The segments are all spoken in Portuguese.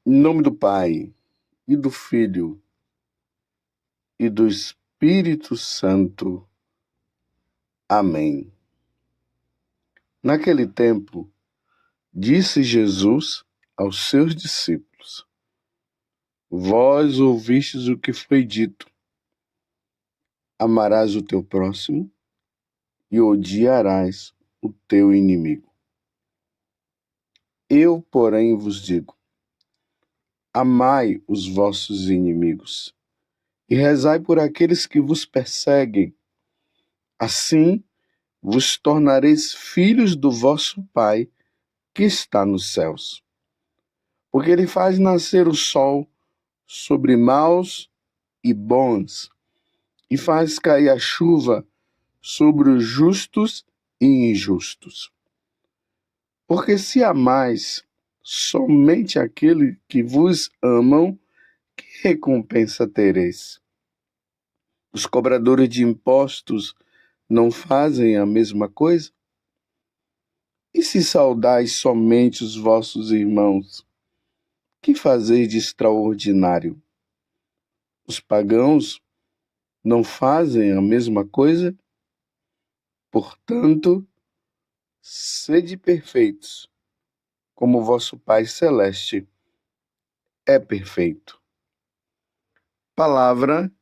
Em nome do Pai, e do Filho, e do Espírito Santo. Amém. Naquele tempo, disse Jesus aos seus discípulos: Vós ouvistes o que foi dito: amarás o teu próximo e odiarás o teu inimigo. Eu, porém, vos digo: amai os vossos inimigos e rezai por aqueles que vos perseguem. Assim, vos tornareis filhos do vosso Pai que está nos céus. Porque ele faz nascer o sol sobre maus e bons, e faz cair a chuva sobre os justos e injustos. Porque se amais somente aquele que vos amam, que recompensa tereis? Os cobradores de impostos não fazem a mesma coisa? E se saudais somente os vossos irmãos, que fazeis de extraordinário? Os pagãos não fazem a mesma coisa? Portanto, sede perfeitos, como vosso Pai Celeste é perfeito. Palavra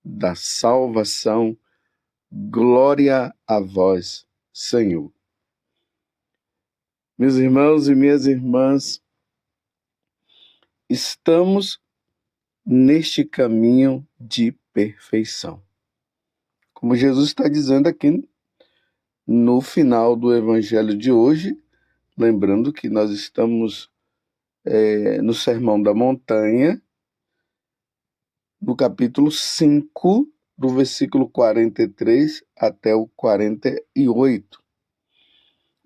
da salvação, glória a vós, Senhor. Meus irmãos e minhas irmãs, estamos neste caminho de perfeição. Como Jesus está dizendo aqui no final do Evangelho de hoje, lembrando que nós estamos no Sermão da Montanha, no capítulo 5, do versículo 43 até o 48.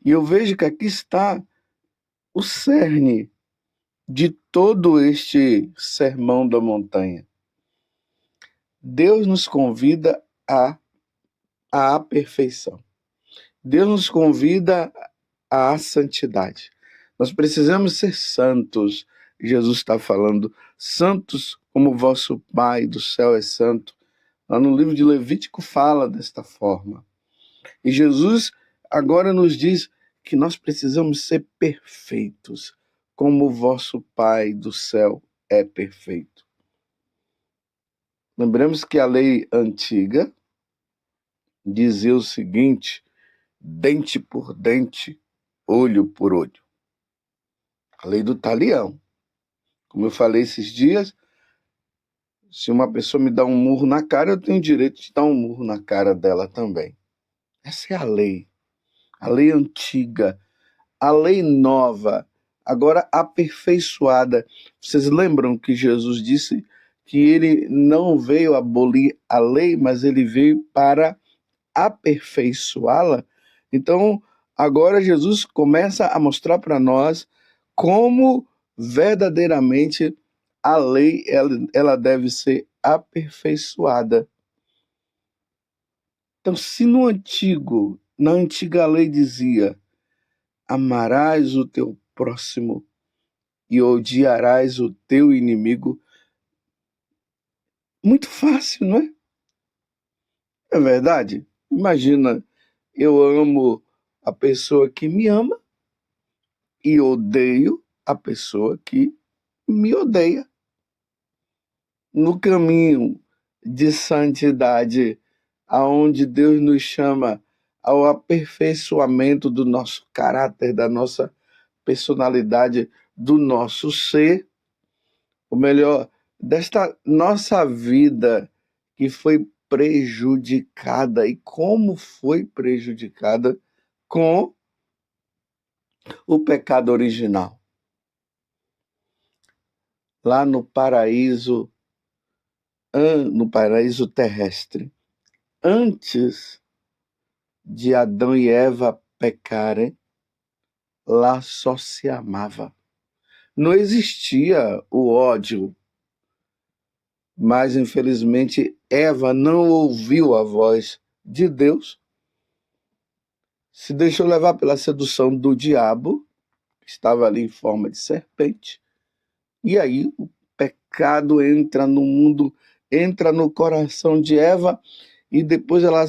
E eu vejo que aqui está o cerne de todo este Sermão da Montanha. Deus nos convida à perfeição. Deus nos convida à santidade. Nós precisamos ser santos. Jesus está falando, santos como vosso Pai do céu é santo. Lá no livro de Levítico fala desta forma. E Jesus agora nos diz que nós precisamos ser perfeitos, como o vosso Pai do céu é perfeito. Lembramos que a lei antiga dizia o seguinte: dente por dente, olho por olho. A lei do talião. Como eu falei esses dias, se uma pessoa me dá um murro na cara, eu tenho o direito de dar um murro na cara dela também. Essa é a lei antiga, a lei nova, agora aperfeiçoada. Vocês lembram que Jesus disse que ele não veio abolir a lei, mas ele veio para aperfeiçoá-la? Então, agora Jesus começa a mostrar para nós como verdadeiramente a lei ela deve ser aperfeiçoada. Então, se na antiga lei dizia: amarás o teu próximo e odiarás o teu inimigo, muito fácil, não é? É verdade? Imagina, eu amo a pessoa que me ama e odeio a pessoa que me odeia. No caminho de santidade, aonde Deus nos chama ao aperfeiçoamento do nosso caráter, da nossa personalidade, do nosso ser, ou melhor, desta nossa vida que foi prejudicada. E como foi prejudicada? Com o pecado original. Lá no paraíso terrestre, antes de Adão e Eva pecarem, lá só se amava. Não existia o ódio, mas infelizmente Eva não ouviu a voz de Deus, se deixou levar pela sedução do diabo, que estava ali em forma de serpente, E aí o pecado entra no mundo, entra no coração de Eva, e depois ela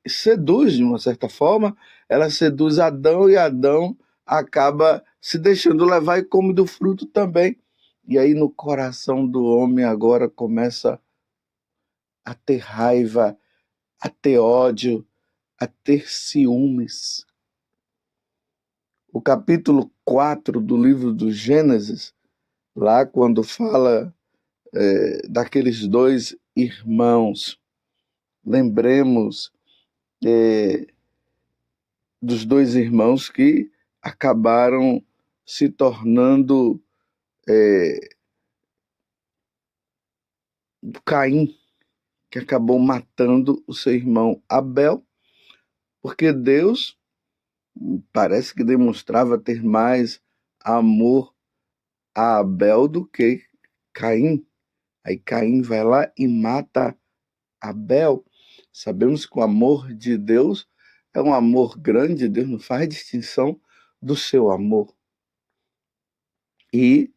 seduz, de uma certa forma, ela seduz Adão, e Adão acaba se deixando levar e come do fruto também. E aí no coração do homem agora começa a ter raiva, a ter ódio, a ter ciúmes. O capítulo 4 do livro do Gênesis, lá quando fala daqueles dois irmãos, lembremos dos dois irmãos que acabaram se tornando Caim, que acabou matando o seu irmão Abel, porque Deus parece que demonstrava ter mais amor a Abel do que Caim. Aí Caim vai lá e mata Abel. Sabemos que o amor de Deus é um amor grande, Deus não faz distinção do seu amor. E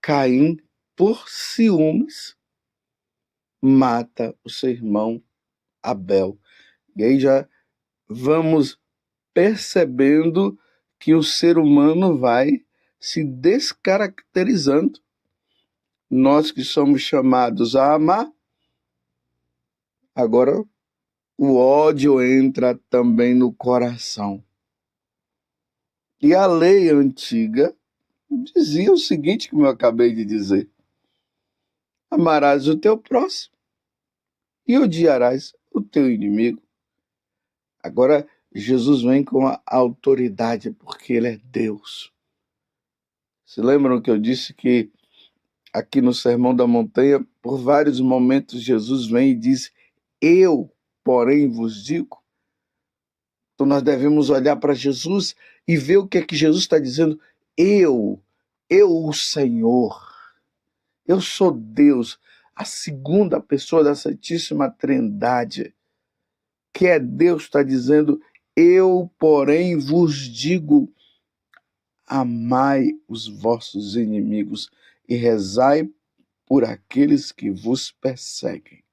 Caim, por ciúmes, mata o seu irmão Abel. E aí já vamos percebendo que o ser humano vai se descaracterizando. Nós que somos chamados a amar, agora o ódio entra também no coração. E a lei antiga dizia o seguinte, como eu acabei de dizer: amarás o teu próximo e odiarás o teu inimigo. Agora, Jesus vem com a autoridade, porque ele é Deus. Se lembram que eu disse que aqui no Sermão da Montanha, por vários momentos, Jesus vem e diz: eu, porém, vos digo. Então nós devemos olhar para Jesus e ver o que é que Jesus está dizendo. Eu, o Senhor, eu sou Deus, a segunda pessoa da Santíssima Trindade, que é Deus, está dizendo: eu, porém, vos digo, amai os vossos inimigos e rezai por aqueles que vos perseguem.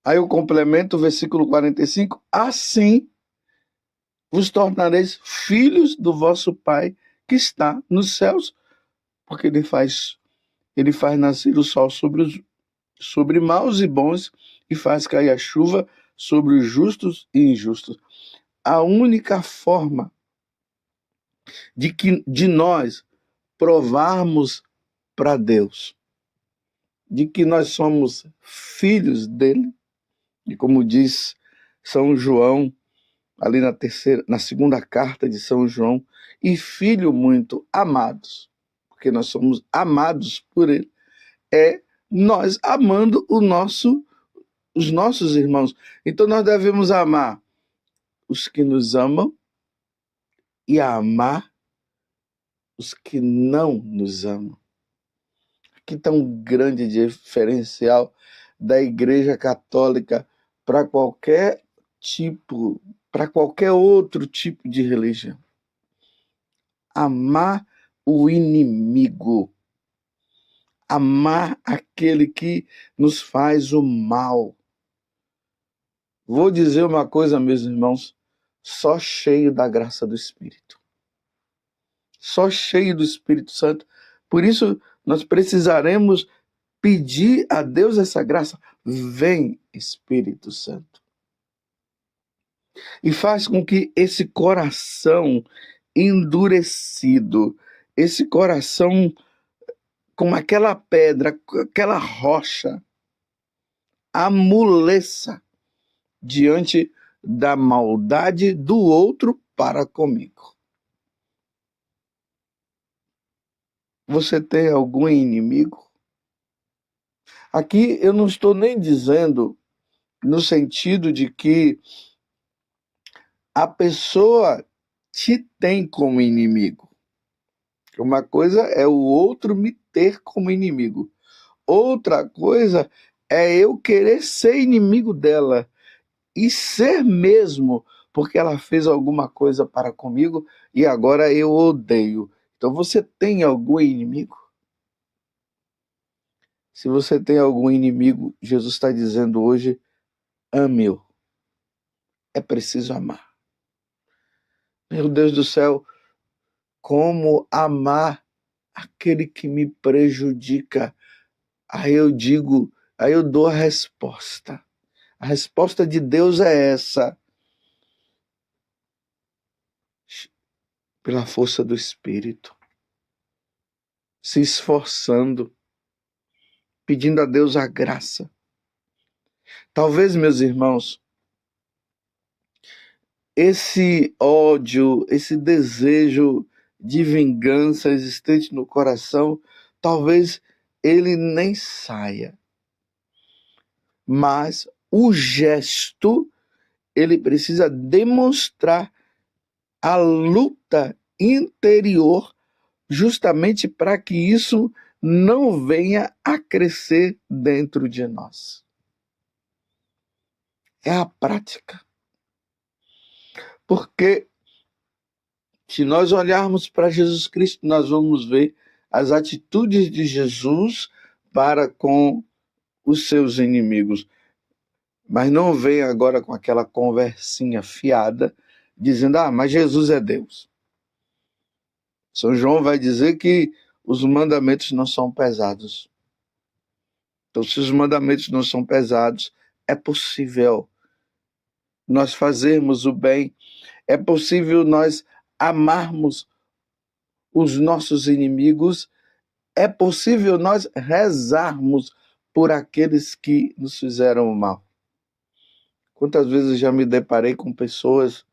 Aí eu complemento o versículo 45, assim vos tornareis filhos do vosso Pai que está nos céus, porque ele faz nascer o sol sobre maus e bons e faz cair a chuva sobre os justos e injustos. A única forma de nós provarmos para Deus de que nós somos filhos dele, e como diz São João, ali na segunda carta de São João, e filho muito amados, porque nós somos amados por ele, é nós amando os nossos irmãos. Então nós devemos amar os que nos amam e amar os que não nos amam. Que tão grande diferencial da Igreja Católica para qualquer outro tipo de religião. Amar o inimigo, amar aquele que nos faz o mal. Vou dizer uma coisa, meus irmãos, só cheio da graça do Espírito. Só cheio do Espírito Santo. Por isso, nós precisaremos pedir a Deus essa graça. Vem, Espírito Santo. E faz com que esse coração endurecido, esse coração como aquela pedra, aquela rocha, amoleça diante da maldade do outro para comigo. Você tem algum inimigo? Aqui eu não estou nem dizendo no sentido de que a pessoa te tem como inimigo. Uma coisa é o outro me ter como inimigo. Outra coisa é eu querer ser inimigo dela e ser mesmo, porque ela fez alguma coisa para comigo e agora eu odeio. Então você tem algum inimigo? Se você tem algum inimigo, Jesus está dizendo hoje, ame-o. É preciso amar. Meu Deus do céu, como amar aquele que me prejudica? Aí eu digo, aí eu dou a resposta. A resposta de Deus é essa. Pela força do Espírito. Se esforçando. Pedindo a Deus a graça. Talvez, meus irmãos, esse ódio, esse desejo de vingança existente no coração, talvez ele nem saia. Mas o gesto, ele precisa demonstrar a luta interior, justamente para que isso não venha a crescer dentro de nós. É a prática. Porque se nós olharmos para Jesus Cristo, nós vamos ver as atitudes de Jesus para com os seus inimigos. Mas não vem agora com aquela conversinha fiada, dizendo, mas Jesus é Deus. São João vai dizer que os mandamentos não são pesados. Então, se os mandamentos não são pesados, é possível nós fazermos o bem, é possível nós amarmos os nossos inimigos, é possível nós rezarmos por aqueles que nos fizeram o mal. Quantas vezes já me deparei com pessoas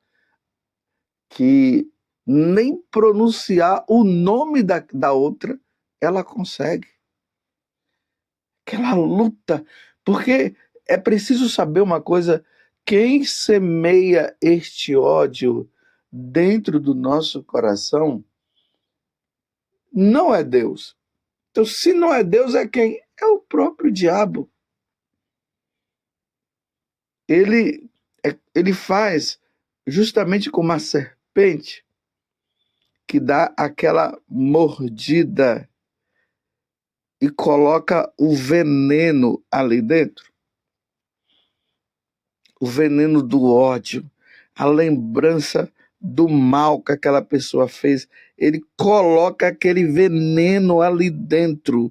que nem pronunciar o nome da outra ela consegue. Aquela luta, porque é preciso saber uma coisa, quem semeia este ódio dentro do nosso coração não é Deus. Então, se não é Deus, é quem? É o próprio diabo. Ele faz justamente como a serpente que dá aquela mordida e coloca o veneno ali dentro. O veneno do ódio, a lembrança do mal que aquela pessoa fez. Ele coloca aquele veneno ali dentro.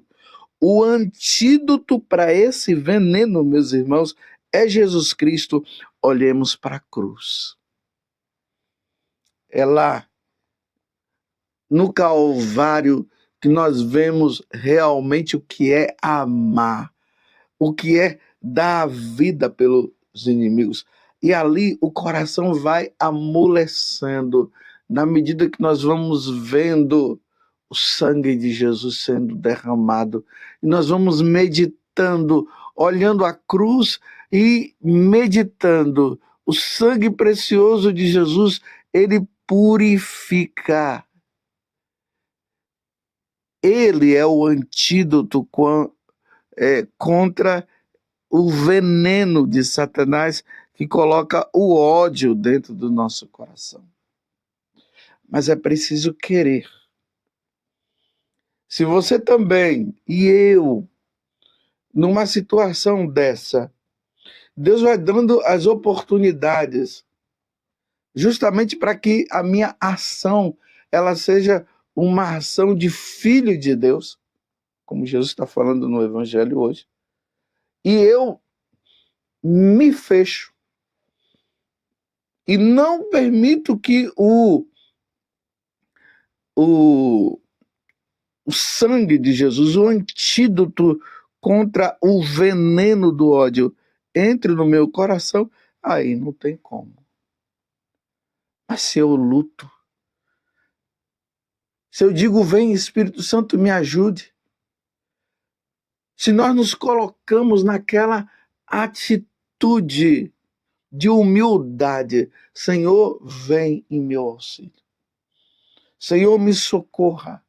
O antídoto para esse veneno, meus irmãos, é Jesus Cristo. Olhemos para a cruz. É lá, no Calvário, que nós vemos realmente o que é amar, o que é dar a vida pelos inimigos. E ali o coração vai amolecendo, na medida que nós vamos vendo o sangue de Jesus sendo derramado. E nós vamos meditando, olhando a cruz e meditando. O sangue precioso de Jesus, ele purifica. Ele é o antídoto contra o veneno de Satanás que coloca o ódio dentro do nosso coração. Mas é preciso querer. Se você também, e eu, numa situação dessa, Deus vai dando as oportunidades justamente para que a minha ação ela seja uma ação de filho de Deus, como Jesus está falando no Evangelho hoje. E eu me fecho e não permito que o sangue de Jesus, o antídoto contra o veneno do ódio, entre no meu coração, aí não tem como. Mas se eu luto, se eu digo, vem Espírito Santo, me ajude, se nós nos colocamos naquela atitude de humildade, Senhor, vem em meu auxílio. Senhor, me socorra.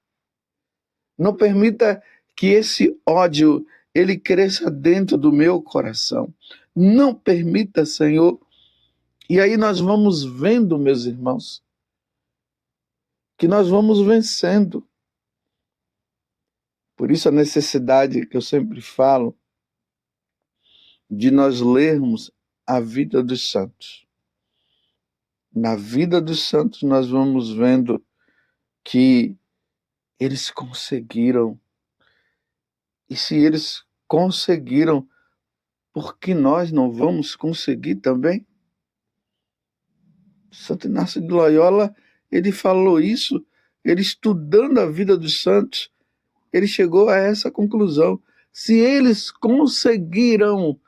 Não permita que esse ódio ele cresça dentro do meu coração. Não permita, Senhor. E aí nós vamos vendo, meus irmãos, que nós vamos vencendo. Por isso a necessidade que eu sempre falo de nós lermos a vida dos santos. Na vida dos santos nós vamos vendo que eles conseguiram. E se eles conseguiram, por que nós não vamos conseguir também? Santo Inácio de Loyola, ele falou isso, ele estudando a vida dos santos, ele chegou a essa conclusão. Se eles conseguiram,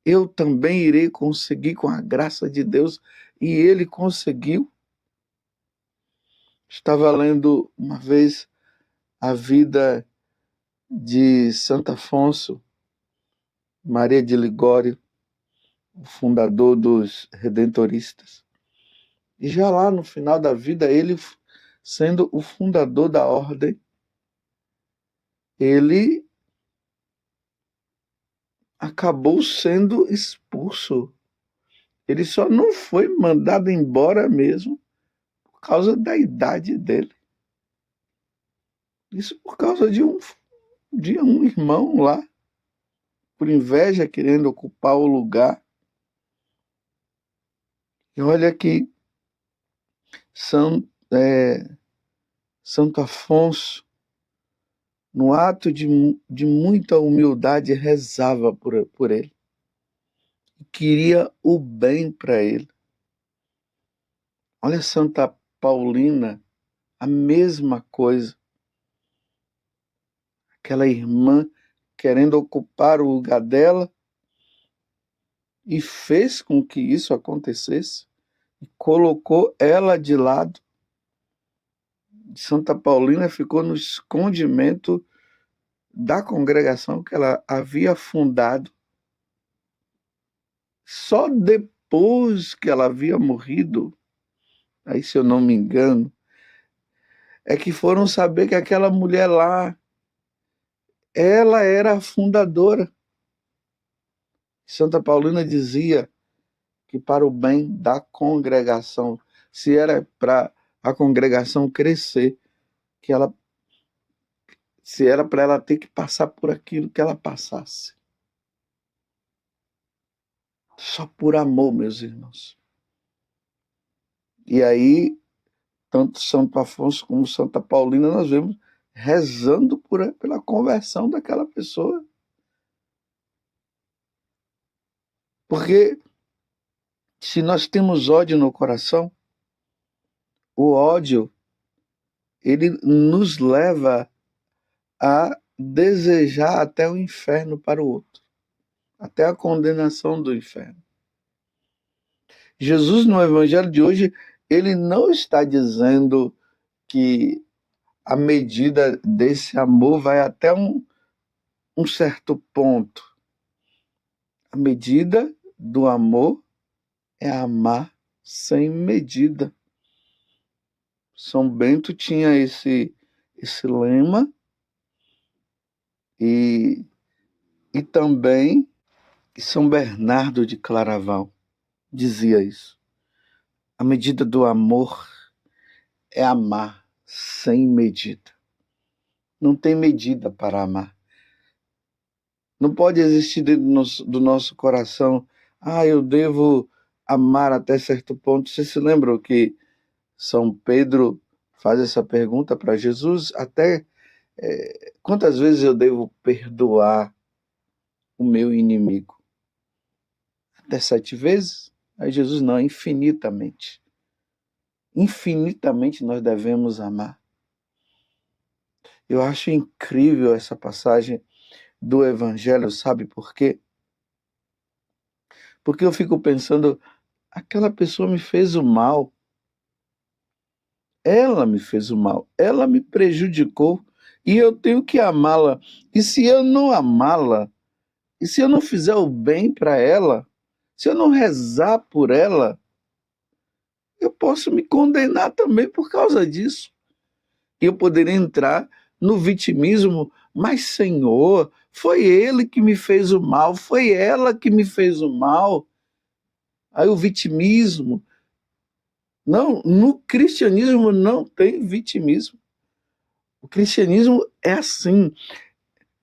eu também irei conseguir com a graça de Deus. E ele conseguiu. Estava lendo uma vez a vida de Santo Afonso Maria de Ligório, o fundador dos Redentoristas. E já lá no final da vida, ele sendo o fundador da ordem, ele acabou sendo expulso. Ele só não foi mandado embora mesmo por causa da idade dele. Isso por causa de um irmão lá, por inveja, querendo ocupar o lugar. E olha que Santo Afonso, no ato de muita humildade, rezava por ele. Queria o bem para ele. Olha Santa Paulina, a mesma coisa. Aquela irmã querendo ocupar o lugar dela e fez com que isso acontecesse. E colocou ela de lado. Santa Paulina ficou no escondimento da congregação que ela havia fundado. Só depois que ela havia morrido, aí se eu não me engano, é que foram saber que aquela mulher lá, ela era a fundadora. Santa Paulina dizia que para o bem da congregação, se era para a congregação crescer, se era para ela ter que passar por aquilo que ela passasse. Só por amor, meus irmãos. E aí, tanto Santo Afonso como Santa Paulina, nós vemos rezando pela conversão daquela pessoa. Porque se nós temos ódio no coração, o ódio, ele nos leva a desejar até o inferno para o outro, até a condenação do inferno. Jesus, no Evangelho de hoje, ele não está dizendo que a medida desse amor vai até um certo ponto. A medida do amor é amar sem medida. São Bento tinha esse lema e também São Bernardo de Claraval dizia isso. A medida do amor é amar sem medida. Não tem medida para amar. Não pode existir dentro do nosso coração, eu devo amar até certo ponto. Você se lembra que São Pedro faz essa pergunta para Jesus? Quantas vezes eu devo perdoar o meu inimigo? Até 7 vezes? Aí Jesus, não, infinitamente. Infinitamente nós devemos amar. Eu acho incrível essa passagem do Evangelho, sabe por quê? Porque eu fico pensando, aquela pessoa me fez o mal. Ela me fez o mal, ela me prejudicou e eu tenho que amá-la. E se eu não amá-la, e se eu não fizer o bem para ela, se eu não rezar por ela, eu posso me condenar também por causa disso. E eu poderia entrar no vitimismo, mas Senhor, foi ele que me fez o mal, foi ela que me fez o mal. Aí o vitimismo, Não, no cristianismo não tem vitimismo. O cristianismo é assim.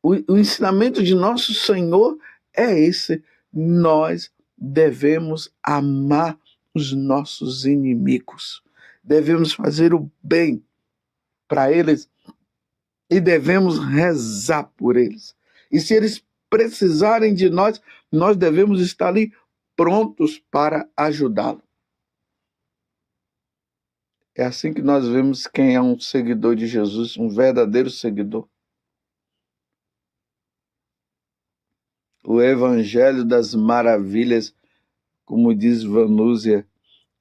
O ensinamento de nosso Senhor é esse. Nós devemos amar os nossos inimigos. Devemos fazer o bem para eles e devemos rezar por eles. E se eles precisarem de nós, nós devemos estar ali prontos para ajudá-los. É assim que nós vemos quem é um seguidor de Jesus, um verdadeiro seguidor. O Evangelho das Maravilhas, como diz Vanúzia,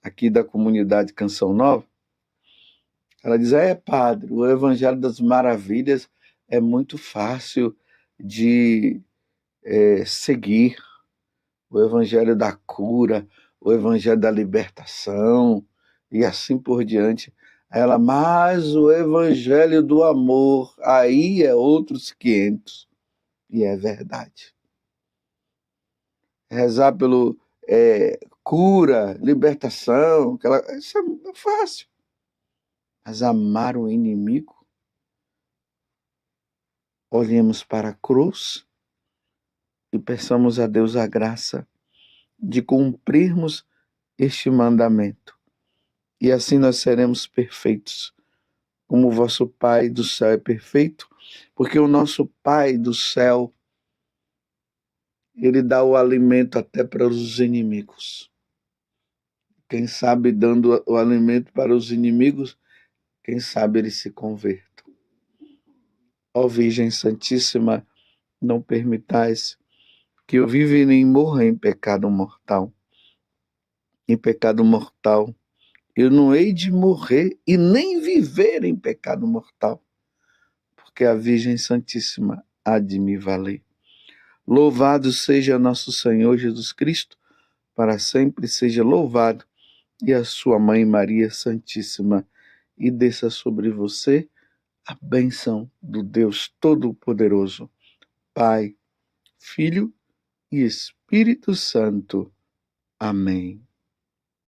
aqui da comunidade Canção Nova, ela diz, padre, o Evangelho das Maravilhas é muito fácil de seguir. O Evangelho da cura, o Evangelho da libertação, e assim por diante. Mas o Evangelho do amor, aí é outros 500. E é verdade. Rezar pelo cura, libertação, isso é fácil. Mas amar o inimigo, olhemos para a cruz e peçamos a Deus a graça de cumprirmos este mandamento. E assim nós seremos perfeitos, como o vosso Pai do céu é perfeito, porque o nosso Pai do céu, ele dá o alimento até para os inimigos. Quem sabe dando o alimento para os inimigos, quem sabe eles se convertam. Ó Virgem Santíssima, não permitais que eu viva nem morra em pecado mortal. Em pecado mortal, eu não hei de morrer e nem viver em pecado mortal, porque a Virgem Santíssima há de me valer. Louvado seja nosso Senhor Jesus Cristo, para sempre seja louvado, e a sua Mãe Maria Santíssima, e desça sobre você a bênção do Deus Todo-Poderoso, Pai, Filho e Espírito Santo. Amém.